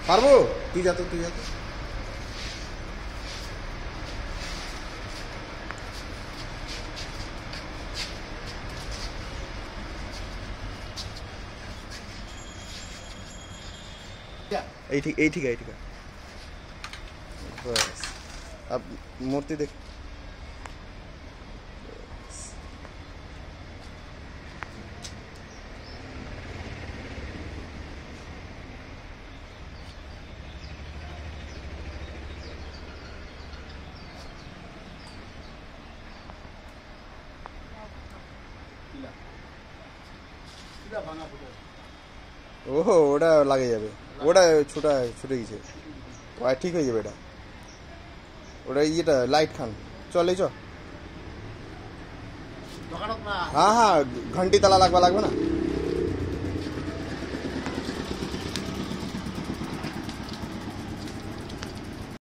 পারবো তুই যা তো তুই যা তো এই ঠিক এই ঠিক এই ঠিক बस अब मूर्ति देख ओहो ওটা লাগে যাবে ওটা ছুটে গেছে ওটা ঠিক হয়ে যাবে এটা ওটা ইয়েটা লাইট খান চল এই চ हाँ हाँ घंटी तला लगवा ना